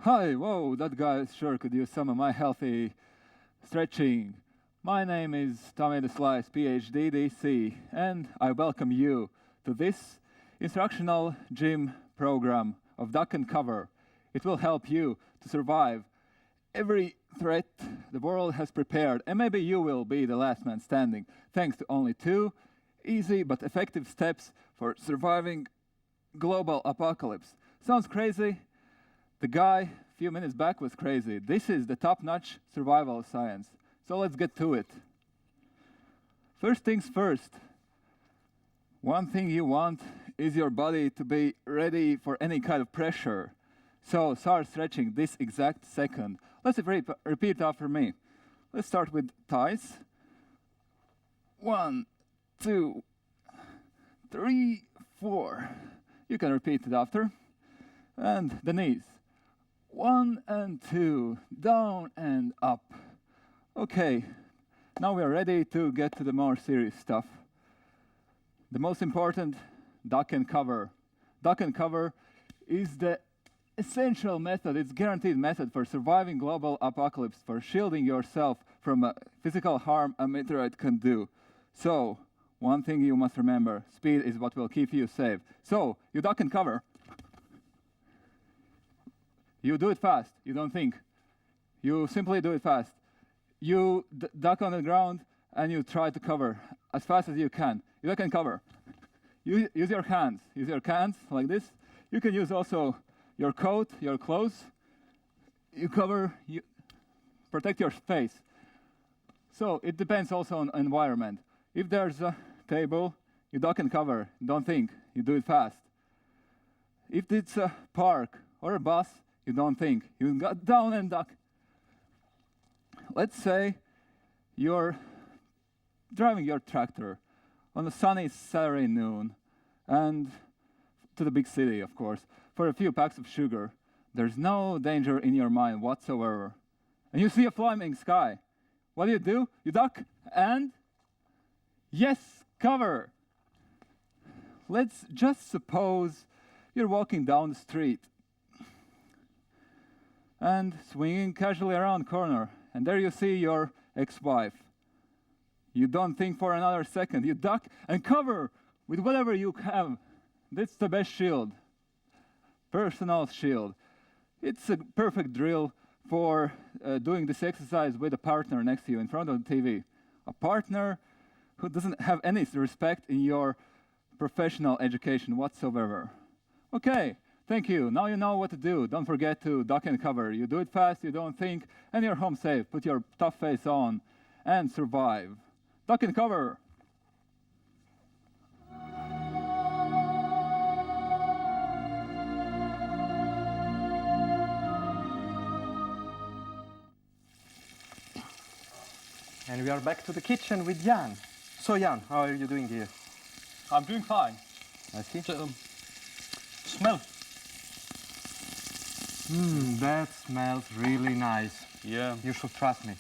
Hi, whoa, that guy sure could use some of my healthy stretching. My name is Tommy the Slice, PhD, DC, and I welcome you to this instructional gym program of Duck and Cover. It will help you to survive every threat the world has prepared, and maybe you will be the last man standing, thanks to only 2 easy but effective steps for surviving global apocalypse. Sounds crazy? The guy a few minutes back was crazy. This is the top-notch survival science. So let's get to it. First things first. One thing you want is your body to be ready for any kind of pressure. So start stretching this exact second. Let's repeat after me. Let's start with thighs. 1, 2, 3, 4. You can repeat it after. And the knees. 1 and 2, down and up. Okay, now we are ready to get to the more serious stuff. The most important, duck and cover. Duck and cover is the essential method, it's guaranteed method for surviving global apocalypse, for shielding yourself from physical harm a meteorite can do. So, one thing you must remember, speed is what will keep you safe. So, you duck and cover. You do it fast, you don't think. You simply do it fast. You duck on the ground and you try to cover as fast as you can. You duck and cover. You use your hands. Use your hands like this. You can use also your coat, your clothes. You cover, you protect your face. So it depends also on environment. If there's a table, you duck and cover. Don't think. You do it fast. If it's a park or a bus, you don't think. You go down and duck. Let's say you're driving your tractor on a sunny Saturday noon and to the big city, of course, for a few packs of sugar. There's no danger in your mind whatsoever. And you see a flaming sky. What do? You duck and yes, cover. Let's just suppose you're walking down the street and swinging casually around corner, and there you see your ex-wife. You don't think for another second. You duck and cover with whatever you have. That's the best shield. Personal shield. It's a perfect drill for doing this exercise with a partner next to you in front of the TV. A partner who doesn't have any respect in your professional education whatsoever. Okay. Thank you. Now you know what to do. Don't forget to duck and cover. You do it fast, you don't think, and you're home safe. Put your tough face on and survive. Duck and cover. And we are back to the kitchen with Jan. So Jan, how are you doing here? I'm doing fine. I see. Smell. That smells really nice. Yeah. You should trust me.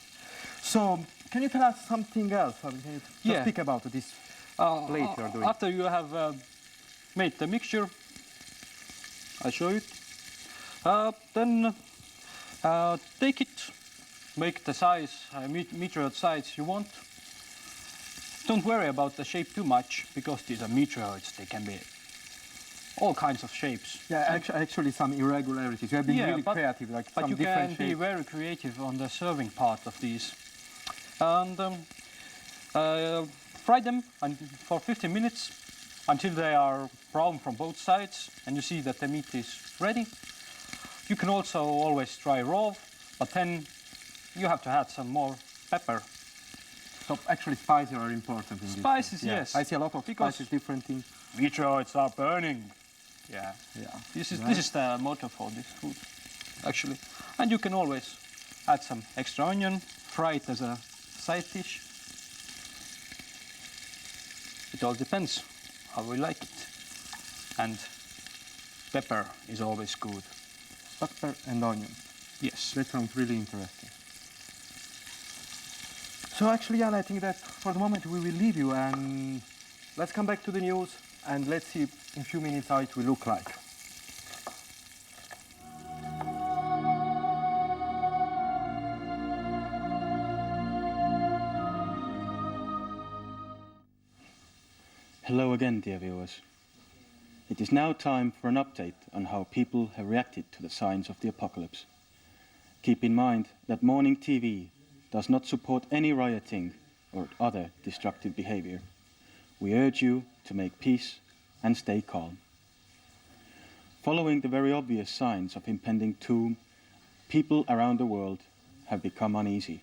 So, can you tell us something else? Can you just speak about this plate you're doing? After you have made the mixture, I'll show you. Then take it, make the size, meteorite size you want. Don't worry about the shape too much, because these are meteorites, they can be all kinds of shapes. Yeah, actually some irregularities. You have been really creative, like some different shapes. But you can be very creative on the serving part of these. And fry them for 15 minutes until they are brown from both sides and you see that the meat is ready. You can also always try raw, but then you have to add some more pepper. So actually spices are important in this. Spices, yes. I see a lot of spices, different things. Meteorites are burning. Yeah. This is the motto for this food, actually. And you can always add some extra onion, fry it as a side dish. It all depends how we like it. And pepper is always good. Pepper and onion. Yes. That sounds really interesting. So actually, Jan, I think that for the moment we will leave you and let's come back to the news and let's see in a few minutes how it will look like. Hello again, dear viewers. It is now time for an update on how people have reacted to the signs of the apocalypse. Keep in mind that Mourning TV does not support any rioting or other destructive behavior. We urge you to make peace and stay calm. Following the very obvious signs of impending doom, people around the world have become uneasy.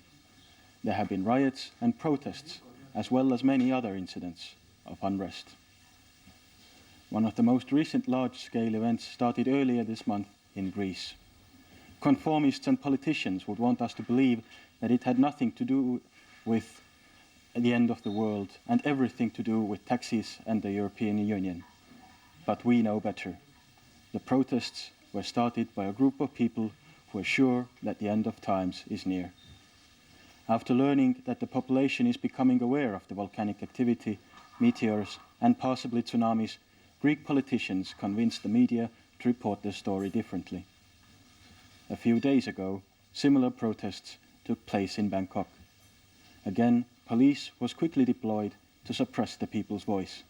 There have been riots and protests, as well as many other incidents of unrest. One of the most recent large-scale events started earlier this month in Greece. Conformists and politicians would want us to believe that it had nothing to do with the end of the world and everything to do with taxes and the European Union. But we know better. The protests were started by a group of people who are sure that the end of times is near. After learning that the population is becoming aware of the volcanic activity, meteors, and possibly tsunamis, Greek politicians convinced the media to report the story differently. A few days ago, similar protests took place in Bangkok. Again, police was quickly deployed to suppress the people's voice.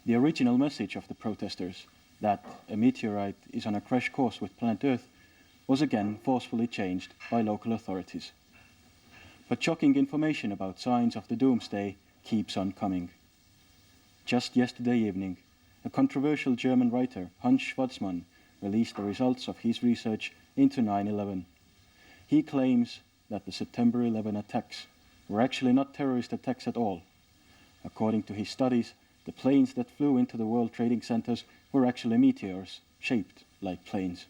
The original message of the protesters, that a meteorite is on a crash course with planet Earth, was again forcefully changed by local authorities. But shocking information about signs of the doomsday keeps on coming. Just yesterday evening, a controversial German writer, Hans Schwarzmann, released the results of his research into 9/11. He claims that the September 11 attacks were actually not terrorist attacks at all. According to his studies, the planes that flew into the World Trading Centers were actually meteors, shaped like planes.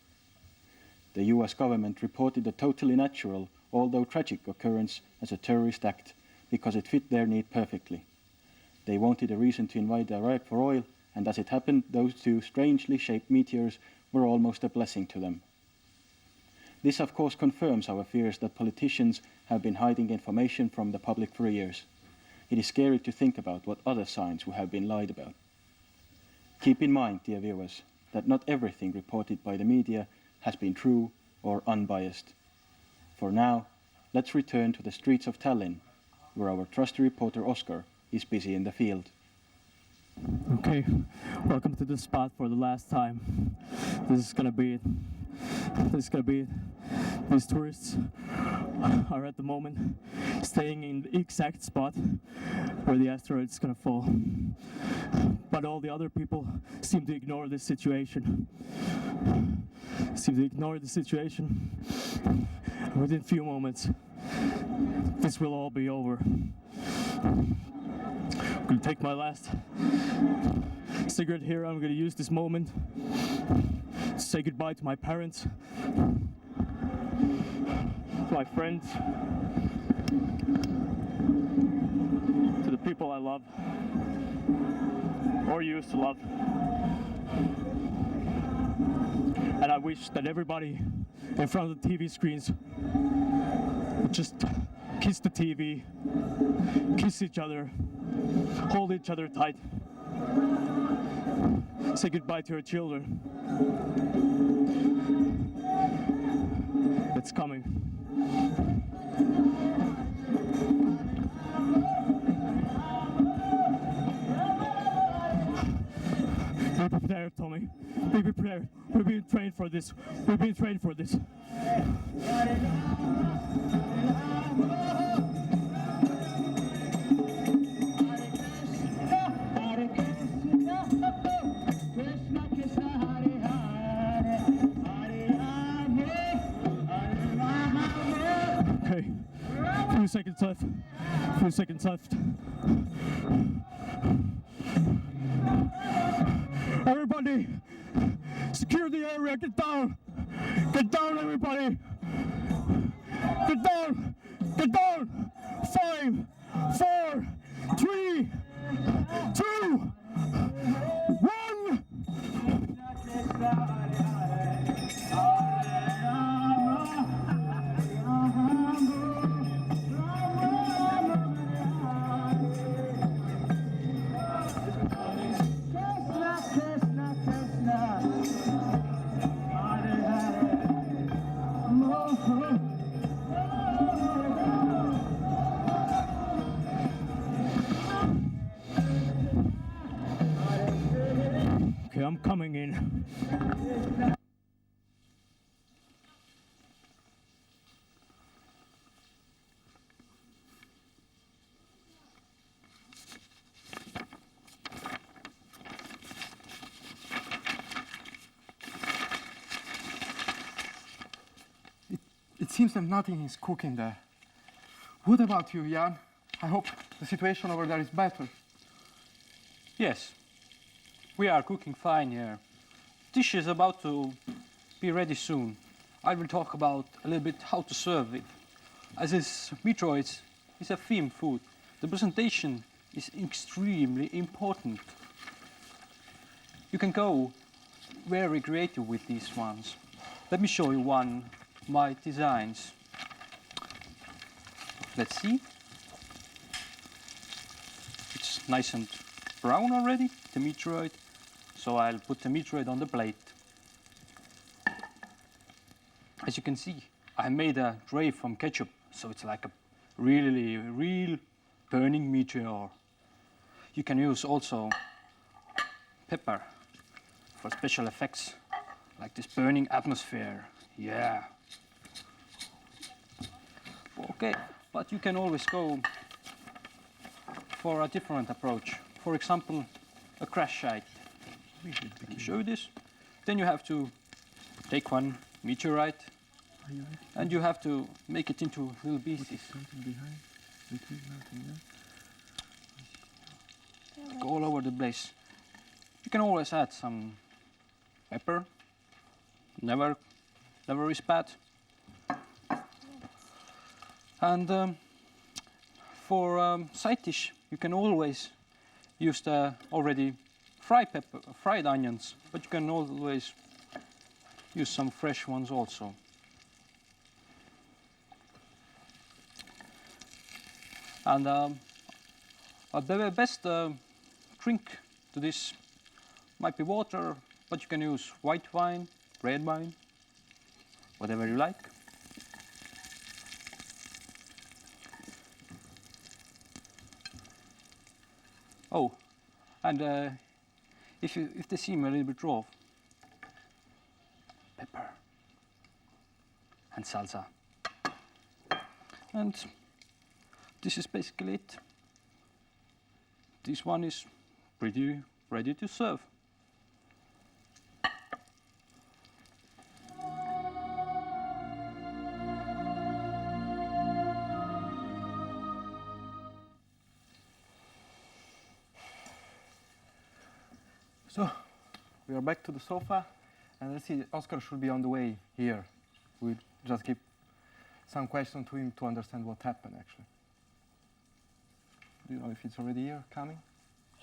The US government reported the totally natural, although tragic occurrence as a terrorist act because it fit their need perfectly. They wanted a reason to invade Iraq for oil, and as it happened, those two strangely shaped meteors were almost a blessing to them. This of course confirms our fears that politicians have been hiding information from the public for years. It is scary to think about what other signs we have been lied about. Keep in mind, dear viewers, that not everything reported by the media has been true or unbiased. For now, let's return to the streets of Tallinn, where our trusty reporter Oscar is busy in the field. Okay, welcome to the spot for the last time. This is gonna be it. These tourists are at the moment staying in the exact spot where the asteroid is gonna fall. But all the other people seem to ignore this situation. Within a few moments, this will all be over. I'm gonna take my last cigarette here. I'm gonna use this moment to say goodbye to my parents, to my friends, to the people I love, or used to love. And I wish that everybody in front of the TV screens would just kiss the TV, kiss each other, hold each other tight, say goodbye to your children. It's coming. Be prepared, Tommy. Be prepared. We've been trained for this. Okay, few seconds left. Everybody, secure the area, get down everybody, get down, 5, 4, 3, 2, 1. It seems that nothing is cooking there. What about you, Jan? I hope the situation over there is better. Yes, we are cooking fine here. Dish is about to be ready soon. I will talk about a little bit how to serve it. As this meteoroids is a theme food, the presentation is extremely important. You can go very creative with these ones. Let me show you one of my designs. Let's see. It's nice and brown already, the meteoroid. So I'll put the meteoroid on the plate. As you can see, I made a tray from ketchup, so it's like a really real burning meteor. You can use also pepper for special effects, like this burning atmosphere. Yeah. Okay, but you can always go for a different approach. For example, a crash site. Let me show you this. Then you have to take one meteorite and you have to make it into little pieces. Like all over the place. You can always add some pepper. Never is bad. And for side dish, you can always use the already fried onions, but you can always use some fresh ones also. And the best drink to this might be water, but you can use white wine, red wine, whatever you like. Oh, and if they seem a little bit raw, pepper and salsa. And this is basically it. This one is pretty ready to serve. So, we are back to the sofa, and let's see, Oscar should be on the way here. We'll just give some questions to him to understand what happened, actually. Do you know if it's already here, coming?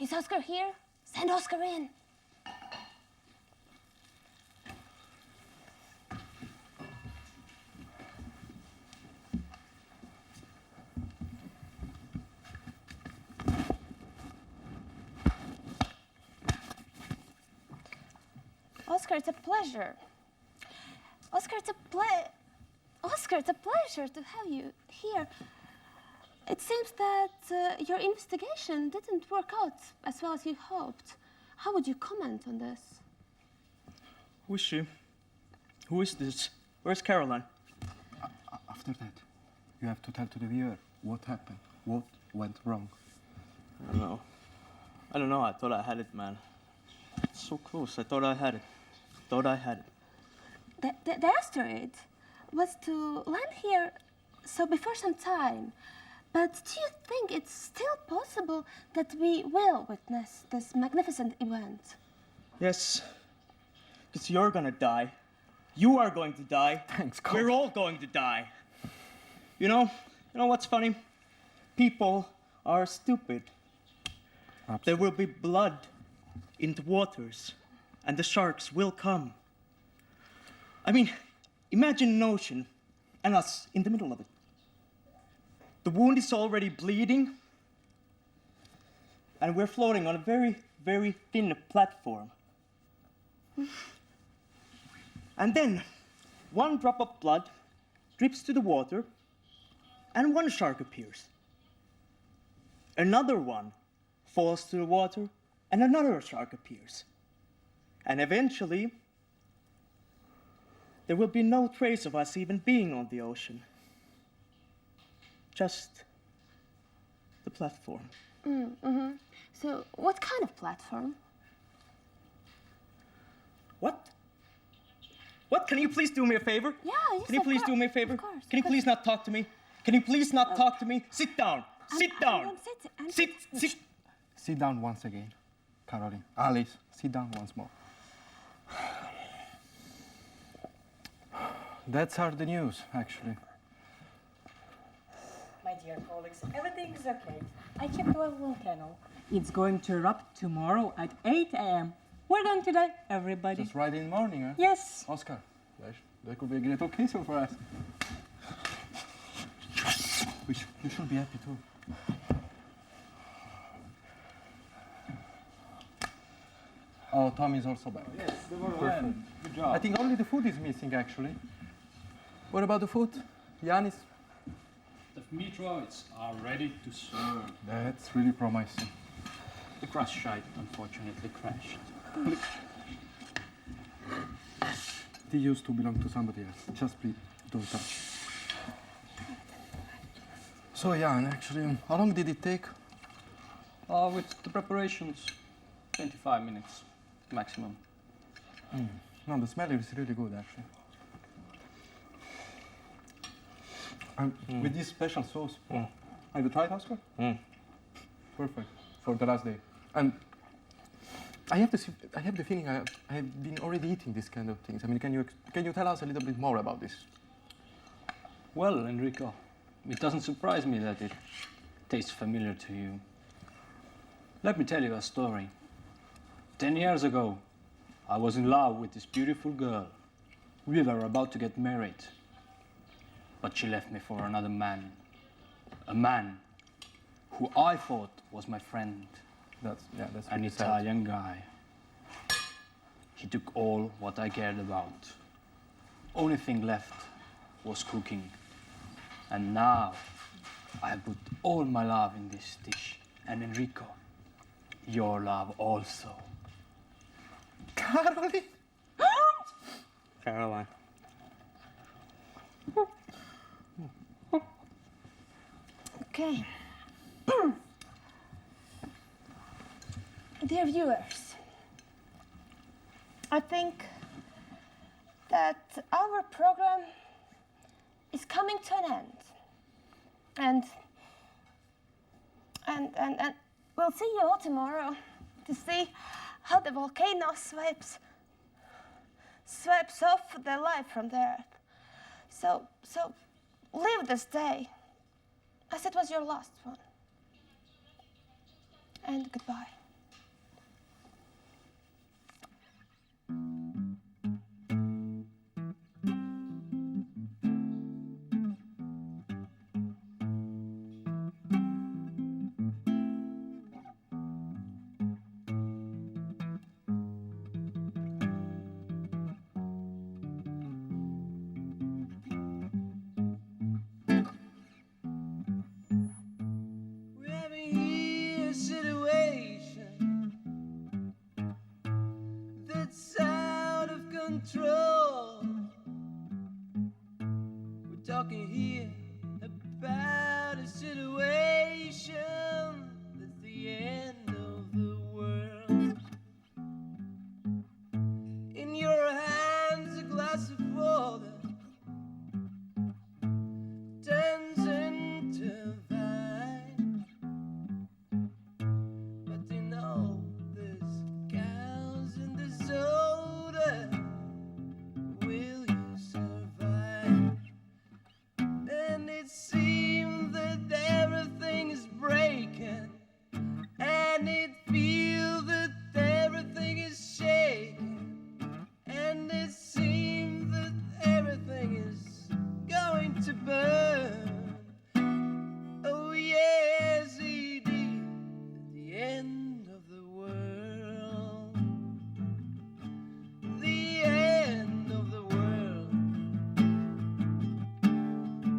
Is Oscar here? Send Oscar in. Oscar, it's a pleasure. Oscar, it's a pleasure to have you here. It seems that your investigation didn't work out as well as you hoped. How would you comment on this? Who is she? Who is this? Where's Caroline? After that, you have to tell to the viewer what happened, what went wrong. I don't know. I thought I had it, man. It's so close. I thought I had it. The asteroid was to land here before some time. But do you think it's still possible that we will witness this magnificent event? Yes. Because you're gonna die. You are going to die. Thanks, God. We're all going to die. You know what's funny? People are stupid. Absolutely. There will be blood in the waters, and the sharks will come. I mean, imagine an ocean and us in the middle of it. The wound is already bleeding, and we're floating on a very, very thin platform. And then, one drop of blood drips to the water, and one shark appears. Another one falls to the water, and another shark appears. And eventually, there will be no trace of us even being on the ocean. Just the platform. So, what kind of platform? What? What? Can you please do me a favor? Yeah, yes, Can you of please course, do me a favor? of course, Can you of please not talk to me? Can you please not talk to me? Sit down. Sit I'm down. gonna sit. I'm Sit. Sit down once again, Caroline. Alice, sit down once more. That's are the news, actually. My dear colleagues, everything is okay. I checked the volcano. It's going to erupt tomorrow at 8 a.m. We're done today, everybody. Just right in the morning, huh? Yes. Oscar, that could be a great occasion for us. You should be happy too. Oh, Tom is also back. Yes, they were well. Good job. I think only the food is missing, actually. What about the food? Yanis? The meteorites are ready to serve. That's really promising. The crash site unfortunately crashed. They used to belong to somebody else. Just please don't touch. So, Jan, actually, how long did it take? With the preparations, 25 minutes maximum. No, the smell is really good, actually. And with this special sauce. Have you tried, Oscar? Perfect. For the last day. And I have the feeling I have been already eating these kind of things. I mean, can you tell us a little bit more about this? Well, Enrico, it doesn't surprise me that it tastes familiar to you. Let me tell you a story. 10 years ago, I was in love with this beautiful girl. We were about to get married. But she left me for another man. A man who I thought was my friend. That's An really sad. Italian guy. He took all what I cared about. Only thing left was cooking. And now I have put all my love in this dish. And Enrico, your love also. Caroline? Caroline. Okay. Dear viewers, I think that our program is coming to an end. And we'll see you all tomorrow to see how the volcano swipes off the life from the earth. So live this day as it was your last one. And goodbye. We're having here a situation that's out of control. We're talking here about a situation that's the end of the world. In your hands, a glass of water turns into wine. But in all this chaos and disorder, will you survive? And it seems that everything is breaking, and it feels that everything is shaking, and it seems that everything is going to burn. Oh yes, indeed, at the end of the world, the end of the world,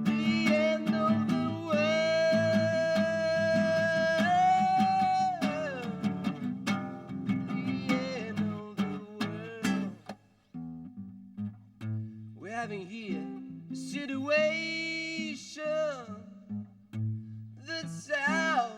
the end of the world, the end of the world. We're having here a situation that's out